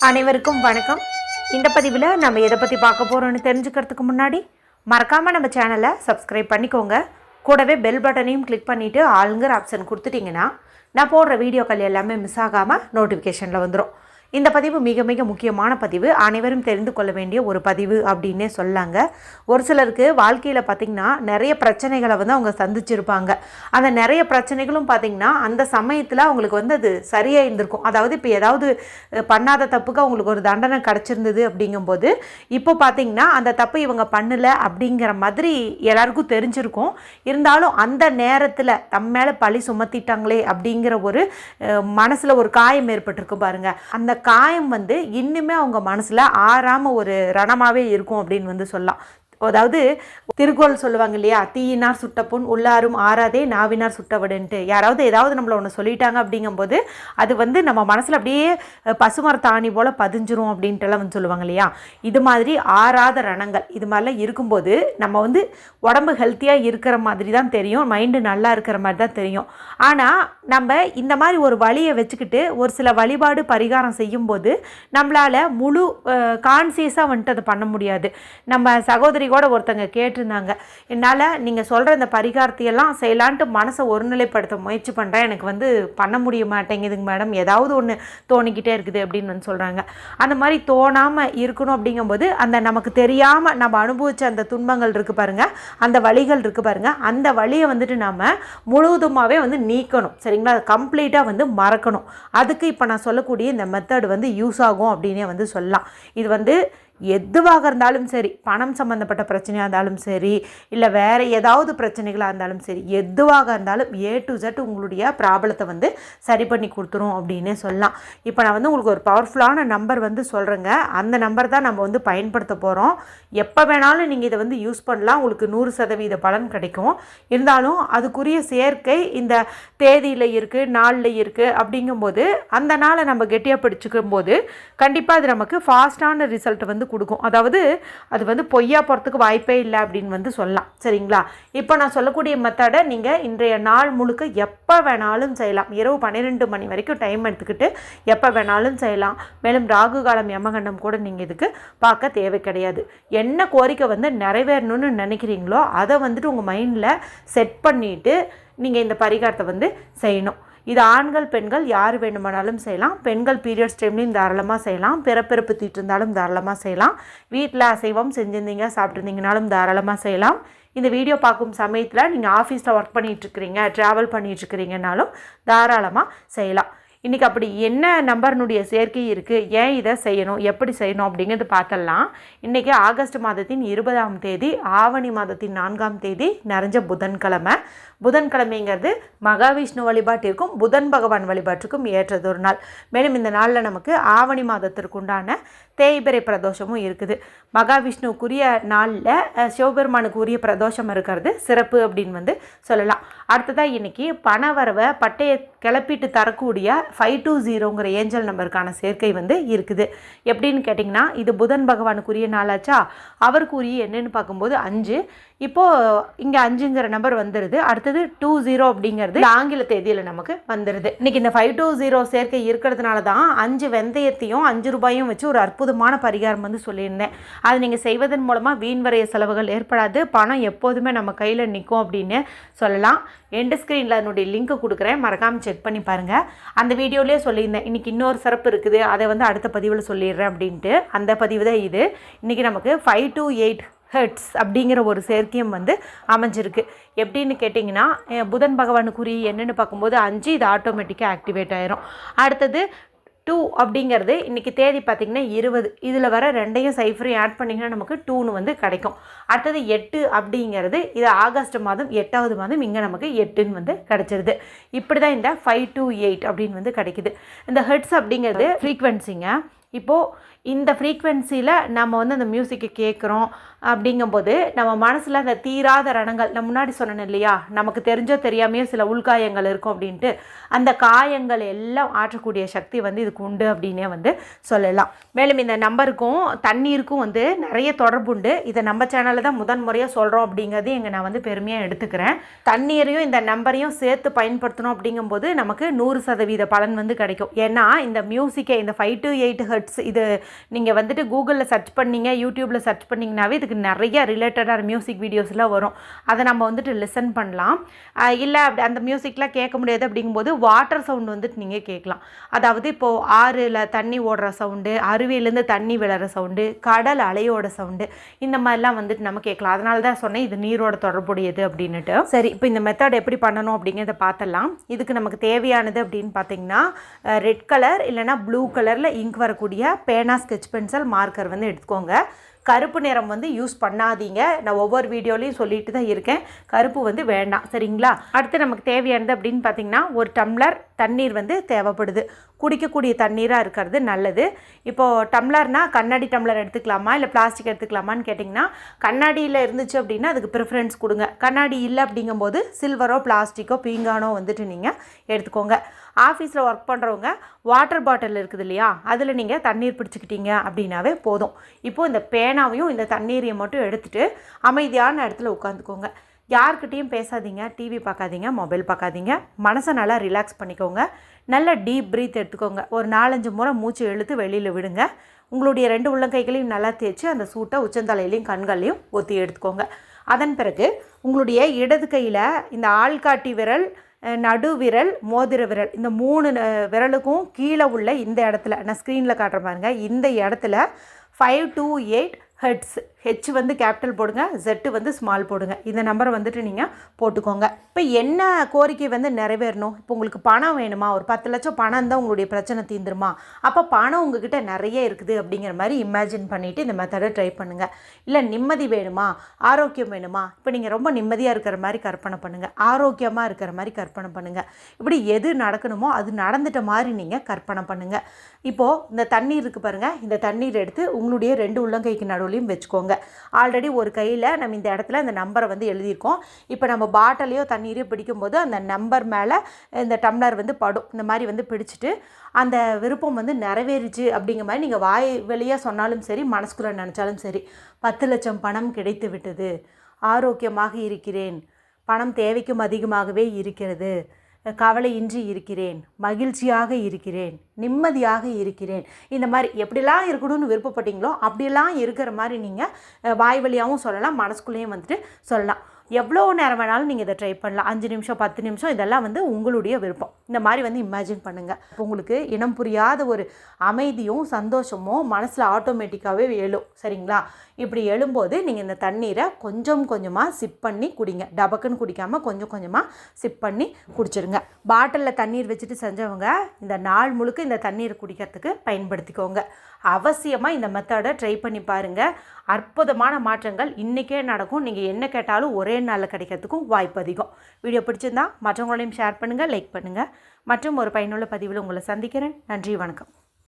அனைவருக்கும் வணக்கம். இந்த பதிவில் நம்ம எதை பற்றி பார்க்க போகிறோன்னு தெரிஞ்சுக்கிறதுக்கு முன்னாடி மறக்காமல் நம்ம சேனலை சப்ஸ்கிரைப் பண்ணிக்கோங்க. கூடவே பெல் பட்டனையும் கிளிக் பண்ணிவிட்டு ஆளுங்கிற ஆப்ஷன் கொடுத்துட்டிங்கன்னா நான் போடுற வீடியோக்கள் எல்லாமே மிஸ் ஆகாமல் நோட்டிஃபிகேஷனில் வந்துடும். இந்த பதிவு மிக மிக முக்கியமான பதிவு, அனைவரும் தெரிந்து கொள்ள வேண்டிய ஒரு பதிவு அப்படின்னே சொல்லாங்க. ஒரு சிலருக்கு வாழ்க்கையில் பார்த்திங்கன்னா நிறைய பிரச்சனைகளை வந்து அவங்க சந்திச்சிருப்பாங்க. அந்த நிறைய பிரச்சனைகளும் பார்த்திங்கன்னா அந்த சமயத்தில் அவங்களுக்கு வந்து அது சரியாக இருந்திருக்கும். அதாவது இப்போ ஏதாவது பண்ணாத தப்புக்கு அவங்களுக்கு ஒரு தண்டனை கிடச்சிருந்தது அப்படிங்கும்போது இப்போ பார்த்திங்கன்னா அந்த தப்பு இவங்க பண்ணலை அப்படிங்கிற மாதிரி எல்லாருக்கும் தெரிஞ்சிருக்கும். இருந்தாலும் அந்த நேரத்தில் தம் மேலே பழி சுமத்திட்டாங்களே அப்படிங்கிற ஒரு மனசில் ஒரு காயம் ஏற்பட்டிருக்கும் பாருங்கள். அந்த காயம் வந்து இன்னுமே அவங்க மனசில் ஆறாமல் ஒரு ரணமாகவே இருக்கும் அப்படின்னு வந்து சொல்லலாம். அதாவது திருக்குறள் சொல்லுவாங்க இல்லையா, தீயினார் சுட்ட புண் உள்ளாரும் ஆறாதே நாவினார் சுட்டவிடுன்ட்டு. யாராவது ஏதாவது நம்மளை ஒன்று சொல்லிட்டாங்க அப்படிங்கும்போது அது வந்து நம்ம மனசில் அப்படியே பசுமரத்தாணி போல் பதிஞ்சிரும் அப்படின்ட்டுலாம் வந்து சொல்லுவாங்க இல்லையா. இது மாதிரி ஆறாத ரணங்கள் இது மாதிரிலாம் இருக்கும்போது நம்ம வந்து உடம்பு ஹெல்த்தியாக இருக்கிற மாதிரி தான் தெரியும், மைண்டு நல்லா இருக்கிற மாதிரி தான் தெரியும். ஆனால் நம்ம இந்த மாதிரி ஒரு வழியை வச்சுக்கிட்டு ஒரு சில வழிபாடு பரிகாரம் செய்யும்போது நம்மளால் முழு கான்சியஸாக வந்துட்டு அதை பண்ண முடியாது. நம்ம சகோதரி கூட ஒருத்தங்க கேட்டிருந்தாங்க, என்னால் நீங்கள் சொல்கிற இந்த பரிகாரத்தையெல்லாம் செய்யலான்ட்டு மனசை ஒருநிலைப்படுத்த முயற்சி பண்ணுறேன், எனக்கு வந்து பண்ண முடிய மாட்டேங்குதுங்க மேடம், ஏதாவது ஒன்று தோணிக்கிட்டே இருக்குது அப்படின்னு வந்து சொல்கிறாங்க. அந்த மாதிரி தோணாமல் இருக்கணும் அப்படிங்கும்போது அந்த நமக்கு தெரியாமல் நம்ம அனுபவித்த அந்த துன்பங்கள் இருக்குது பாருங்கள், அந்த வலிகள் இருக்குது பாருங்கள், அந்த வலியை வந்துட்டு நம்ம முழுவதுமாகவே வந்து நீக்கணும். சரிங்களா, கம்ப்ளீட்டாக வந்து மறக்கணும். அதுக்கு இப்போ நான் சொல்லக்கூடிய இந்த மெத்தட் வந்து யூஸ் ஆகும் அப்படின்னே வந்து சொல்லலாம். இது வந்து எதுவாக இருந்தாலும் சரி, பணம் சம்மந்தப்பட்ட பிரச்சனையாக இருந்தாலும் சரி, இல்லை வேறு ஏதாவது பிரச்சனைகளாக இருந்தாலும் சரி, எதுவாக இருந்தாலும் A to Z உங்களுடைய ப்ராப்ளத்தை வந்து சரி பண்ணி கொடுத்துரும் அப்படின்னே சொல்லலாம். இப்போ நான் வந்து உங்களுக்கு ஒரு பவர்ஃபுல்லான நம்பர் வந்து சொல்கிறேங்க. அந்த நம்பர் தான் நம்ம வந்து பயன்படுத்த போகிறோம். எப்போ வேணாலும் நீங்கள் இதை வந்து யூஸ் பண்ணலாம், உங்களுக்கு 100% பலன் கிடைக்கும். இருந்தாலும் அதுக்குரிய சேர்க்கை இந்த தேதியில் இருக்குது, நாளில் இருக்குது அப்படிங்கும்போது அந்த நாளை நம்ம கெட்டியாக பிடிச்சிக்கும் போது கண்டிப்பாக அது நமக்கு ஃபாஸ்ட்டான ரிசல்ட் வந்து கொடுக்கும். அதாவது அது வந்து பொய்யா போகிறதுக்கு வாய்ப்பே இல்லை அப்படின்னு வந்து சொல்லலாம். சரிங்களா, இப்போ நான் சொல்லக்கூடிய மெத்தடை நீங்கள் இன்றைய நாள் முழுக்க எப்போ வேணாலும் செய்யலாம். இரவு 12 மணி வரைக்கும் டைம் எடுத்துக்கிட்டு எப்போ வேணாலும் செய்யலாம். மேலும் ராகு காலம் யமகண்டம் கூட நீங்கள் இதுக்கு பார்க்க தேவை கிடையாது. என்ன கோரிக்கை வந்து நிறைவேறணும்னு நினைக்கிறீங்களோ அதை வந்துட்டு உங்கள் மைண்டில் செட் பண்ணிவிட்டு நீங்கள் இந்த பரிகாரத்தை வந்து செய்யணும். இது ஆண்கள் பெண்கள் யார் வேணுமானாலும் செய்யலாம். பெண்கள் பீரியட்ஸ் டைம்லையும் தாராளமாக செய்யலாம். பிறப்பிறப்பு தீட்டு இருந்தாலும் தாராளமாக செய்யலாம். வீட்டில் அசைவம் செஞ்சுருந்தீங்க சாப்பிட்ருந்தீங்கனாலும் தாராளமாக செய்யலாம். இந்த வீடியோ பார்க்கும் சமயத்தில் நீங்கள் ஆஃபீஸில் ஒர்க் பண்ணிகிட்ருக்கிறீங்க, ட்ராவல் பண்ணிகிட்ருக்கிறீங்கனாலும் தாராளமாக செய்யலாம். இன்றைக்கி அப்படி என்ன நம்பர்னுடைய சேர்க்கை இருக்குது, ஏன் இதை செய்யணும், எப்படி செய்யணும் அப்படிங்கிறது பார்த்துடலாம். இன்றைக்கி ஆகஸ்ட் மாதத்தின் 20ஆம் தேதி, ஆவணி மாதத்தின் 4ஆம் தேதி, நிறைஞ்ச புதன்கிழமை. புதன்கிழமைங்கிறது மகாவிஷ்ணு வழிபாட்டிற்கும் புதன் பகவான் வழிபாட்டிற்கும் ஏற்றது ஒரு நாள். மேலும் இந்த நாளில் நமக்கு ஆவணி மாதத்திற்குண்டான தேய்பிறை பிரதோஷமும் இருக்குது. மகாவிஷ்ணுக்குரிய நாளில் சிவபெருமானுக்கு உரிய பிரதோஷம் இருக்கிறது சிறப்பு அப்படின்னு வந்து சொல்லலாம். அடுத்ததாக இன்றைக்கி பணவரவை பட்டையை கிளப்பிட்டு தரக்கூடிய 520ங்கிற ஏஞ்சல் நம்பருக்கான சேர்க்கை வந்து இருக்குது. எப்படின்னு கேட்டிங்கன்னா, இது புதன் பகவானுக்குரிய நாளாச்சா, அவருக்குரிய என்னென்னு பார்க்கும்போது 5. இப்போது இங்கே 5ங்கிற நம்பர் வந்துடுது. அடுத்தது 20 அப்படிங்கிறது ஆங்கில தேதியில் நமக்கு வந்துடுது. இன்றைக்கி இந்த 520 சேர்க்கை இருக்கிறதுனால தான் 5 வெந்தயத்தையும் 5 ரூபாயும் வச்சு ஒரு அற்புதமான பரிகாரம் வந்து சொல்லியிருந்தேன். அது நீங்கள் செய்வதன் மூலமாக வீண் வரைய செலவுகள் ஏற்படாது, பணம் எப்போதுமே நம்ம கையில் நிற்கும் அப்படின்னு சொல்லலாம். எண்டு ஸ்க்ரீனில் அதனுடைய லிங்க்கு கொடுக்குறேன், மறக்காமல் செக் பண்ணி பாருங்கள். அந்த வீடியோலேயே சொல்லியிருந்தேன் இன்றைக்கி இன்னொரு சிறப்பு இருக்குது, அதை வந்து அடுத்த பதிவில் சொல்லிடுறேன் அப்படின்ட்டு. அந்த பதிவு தான் இது. இன்றைக்கி நமக்கு 5 to 8 ஹெர்ட்ஸ் அப்படிங்கிற ஒரு சேர்க்கையும் வந்து அமைஞ்சிருக்கு. எப்படின்னு கேட்டிங்கன்னா, புதன் பகவானுக்குரிய என்னென்னு பார்க்கும்போது 5, இது ஆட்டோமேட்டிக்காக ஆக்டிவேட் ஆயிரும். அடுத்தது 2 அப்படிங்கிறது இன்றைக்கி தேதி பார்த்திங்கன்னா 20, இதில் வர 2ஐயும் சைஃபரையும் ஆட் பண்ணிங்கன்னா நமக்கு 2ன்னு வந்து கிடைக்கும். அடுத்தது 8 அப்படிங்கிறது இது ஆகஸ்ட் மாதம் 8ஆவது மாதம், இங்கே நமக்கு 8ன்னு வந்து கிடச்சிருது. இப்படி தான் இந்த 5 to 8 அப்படின்னு வந்து கிடைக்குது. இந்த ஹெர்ட்ஸ் அப்படிங்கிறது ஃப்ரீக்வன்சிங்க. இப்போது இந்த ஃப்ரீக்வென்சியில் நம்ம வந்து அந்த மியூசிக்கை கேட்குறோம் அப்படிங்கும்போது நம்ம மனசில் அந்த தீராத ரணங்கள், நான் முன்னாடி சொன்னேன் இல்லையா, நமக்கு தெரிஞ்சோ தெரியாமையோ சில உள்காயங்கள் இருக்கும் அப்படின்ட்டு, அந்த காயங்கள் எல்லாம் ஆற்றக்கூடிய சக்தி வந்து இதுக்கு உண்டு அப்படின்னே வந்து சொல்லலாம். மேலும் இந்த நம்பருக்கும் தண்ணீருக்கும் வந்து நிறைய தொடர்புண்டு. இதை நம்ம சேனலில் தான் முதன் முறையாக சொல்கிறோம் அப்படிங்கிறது எங்கள் நான் வந்து பெருமையாக எடுத்துக்கிறேன். தண்ணீரையும் இந்த நம்பரையும் சேர்த்து பயன்படுத்தணும் அப்படிங்கும்போது நமக்கு 100% பலன் வந்து கிடைக்கும். ஏன்னா இந்த மியூசிக்கை, இந்த 5 to 8 ஹெர்ட்ஸ், இது நீங்கள் வந்துட்டு கூகுளில் சர்ச் பண்ணிங்க, யூடியூப்பில் சர்ச் பண்ணிங்கனாவே இதுக்கு நிறைய ரிலேட்டடான மியூசிக் வீடியோஸ்லாம் வரும். அதை நம்ம வந்துட்டு லிசன் பண்ணலாம். இல்லை அப்படி அந்த மியூசிக்லாம் கேட்க முடியாது அப்படிங்கும்போது வாட்டர் சவுண்ட் வந்துட்டு நீங்கள் கேட்கலாம். அதாவது இப்போது ஆறில் தண்ணி ஓடுற சவுண்டு, அருவியிலேருந்து தண்ணி விழுற சவுண்டு, கடல் அலையோட சவுண்டு, இந்த மாதிரிலாம் வந்துட்டு நம்ம கேட்கலாம். அதனால தான் சொன்னேன் இது நீரோட தொடர்புடையது அப்படின்னுட்டு. சரி, இப்போ இந்த மெத்தட் எப்படி பண்ணணும் அப்படிங்கிறத பார்த்தலாம். இதுக்கு நமக்கு தேவையானது அப்படின்னு பார்த்தீங்கன்னா ரெட் கலர் இல்லைனா ப்ளூ கலரில் இங்க் வரக்கூடிய பேனா, ஸ்கெட்ச் பென்சில், மார்க்கர் வந்து எடுத்துக்கோங்க. கருப்பு நிறம் வந்து யூஸ் பண்ணாதீங்க. நான் ஒவ்வொரு வீடியோலையும் சொல்லிட்டு தான் இருக்கேன், கருப்பு வந்து வேண்டாம், சரிங்களா? அடுத்து நமக்கு தேவையானது அப்படின்னு பார்த்தீங்கன்னா ஒரு டம்ளர் தண்ணீர் வந்து தேவைப்படுது. குடிக்கக்கூடிய தண்ணீராக இருக்கிறது நல்லது. இப்போது டம்ளர்னால் கண்ணாடி டம்ளர் எடுத்துக்கலாமா இல்லை பிளாஸ்டிக் எடுத்துக்கலாமான்னு கேட்டிங்கன்னா, கண்ணாடியில் இருந்துச்சு அப்படின்னா அதுக்கு ப்ரிஃபரன்ஸ் கொடுங்க. கண்ணாடி இல்லை அப்படிங்கும்போது சில்வரோ பிளாஸ்டிக்கோ பீங்கானோ வந்துட்டு நீங்கள் எடுத்துக்கோங்க. ஆஃபீஸில் ஒர்க் பண்ணுறவங்க வாட்டர் பாட்டில் இருக்குது இல்லையா, அதில் நீங்கள் தண்ணீர் பிடிச்சிக்கிட்டீங்க அப்படின்னாவே போதும். இப்போது இந்த பேனாவையும் இந்த தண்ணீரையும் மட்டும் எடுத்துகிட்டு அமைதியான இடத்துல உட்காந்துக்கோங்க. யார்கிட்டையும் பேசாதீங்க, டிவி பார்க்காதீங்க, மொபைல் பார்க்காதீங்க. மனசை நல்லா ரிலாக்ஸ் பண்ணிக்கோங்க. நல்ல டீப் ப்ரீத் எடுத்துக்கோங்க. ஒரு 4-5 முறை மூச்சு இழுத்து வெளியில் விடுங்க. உங்களுடைய 2 உள்ளங்கைகளையும் நல்லா தேய்ச்சி அந்த சூட்டை உச்சந்தலையிலையும் கண்களையும் ஒத்தி எடுத்துக்கோங்க. அதன் பிறகு உங்களுடைய இடது கையில் இந்த ஆள்காட்டி விரல், நடுவிரல், மோதிர விரல், இந்த 3 விரலுக்கும் கீழே உள்ள இந்த இடத்துல, நான் ஸ்க்ரீனில் காட்டுற பாருங்க, இந்த இடத்துல 5 to 8 ஹெர்ட்ஸ், ஹெச் வந்து கேபிட்டல் போடுங்க, ஜெட்டு வந்து ஸ்மால் போடுங்க. இந்த நம்பரை வந்துட்டு நீங்கள் போட்டுக்கோங்க. இப்போ என்ன கோரிக்கை வந்து நிறைவேறணும்? இப்போ உங்களுக்கு பணம் வேணுமா? ஒரு 10 லட்சம் பணம் தான் உங்களுடைய பிரச்சனை தீந்துருமா? அப்போ பணம் உங்ககிட்ட நிறைய இருக்குது அப்படிங்கிற மாதிரி இமேஜின் பண்ணிவிட்டு இந்த மெத்தடை ட்ரை பண்ணுங்கள். இல்லை நிம்மதி வேணுமா, ஆரோக்கியம் வேணுமா? இப்போ நீங்கள் ரொம்ப நிம்மதியாக இருக்கிற மாதிரி கற்பனை பண்ணுங்கள், ஆரோக்கியமாக இருக்கிற மாதிரி கற்பனை பண்ணுங்கள். இப்படி எது நடக்கணுமோ அது நடந்துட்ட மாதிரி நீங்கள் கற்பனை பண்ணுங்கள். இப்போது இந்த தண்ணீர் இருக்குது பாருங்கள், இந்த தண்ணீர் எடுத்து உங்களுடைய 2 உள்ளங்கைக்கு நடுவுலையும் வச்சுக்கோங்க. ஆல்ரெடி ஒரு கையில் நம்ம இந்த இடத்துல இந்த நம்பரை வந்து எழுதியிருக்கோம். இப்போ நம்ம பாட்டிலையோ தண்ணீரையோ பிடிக்கும்போது அந்த நம்பர் மேலே இந்த டம்ளர் வந்து படும். இந்த மாதிரி வந்து பிடிச்சிட்டு அந்த விருப்பம் வந்து நிறைவேறிச்சு அப்படிங்கிற மாதிரி நீங்கள் வாய் வெளியாக சொன்னாலும் சரி, மனசுக்குள்ளே நினச்சாலும் சரி, 10 லட்சம் பணம் கிடைத்து விட்டது, ஆரோக்கியமாக இருக்கிறேன், பணம் தேவைக்கும் அதிகமாகவே இருக்கிறது, கவலையின்றி இருக்கிறேன், மகிழ்ச்சியாக இருக்கிறேன், நிம்மதியாக இருக்கிறேன். இந்த மாதிரி எப்படிலாம் இருக்கணும்னு விருப்பப்பட்டீங்களோ அப்படியெல்லாம் இருக்கிற மாதிரி நீங்கள் வாய் வழியாகவும் சொல்லலாம், மனசுக்குள்ளேயும் வந்துட்டு சொல்லலாம். எவ்வளோ நேரம் வேணாலும் நீங்கள் இதை ட்ரை பண்ணலாம். 5 நிமிஷம், 10 நிமிஷம், இதெல்லாம் வந்து உங்களுடைய விருப்பம். இந்த மாதிரி வந்து இமேஜின் பண்ணுங்கள். இப்போ உங்களுக்கு இனம் புரியாத ஒரு அமைதியும் சந்தோஷமும் மனசில் ஆட்டோமேட்டிக்காகவே எழும், சரிங்களா? இப்படி எழும்போது நீங்கள் இந்த தண்ணீரை கொஞ்சம் கொஞ்சமாக சிப் பண்ணி குடிங்க. டபக்குன்னு குடிக்காமல் கொஞ்சம் கொஞ்சமாக சிப் பண்ணி குடிச்சிருங்க. பாட்டிலில் தண்ணீர் வச்சுட்டு செஞ்சவங்க இந்த நாள் முழுக்க இந்த தண்ணீரை குடிக்கிறதுக்கு பயன்படுத்திக்கோங்க. அவசியமாக இந்த மெத்தடை ட்ரை பண்ணி பாருங்கள். அற்புதமான மாற்றங்கள் இன்றைக்கே நடக்கும். நீங்கள் என்ன கேட்டாலும் ஒரே நாளில் கிடைக்கிறதுக்கும் வாய்ப்பு அதிகம். வீடியோ பிடிச்சிருந்தா மற்றவங்களையும் ஷேர் பண்ணுங்கள், லைக் பண்ணுங்கள். மற்றும் ஒரு பயனுள்ள பதிவில் உங்களை சந்திக்கிறேன். நன்றி, வணக்கம்.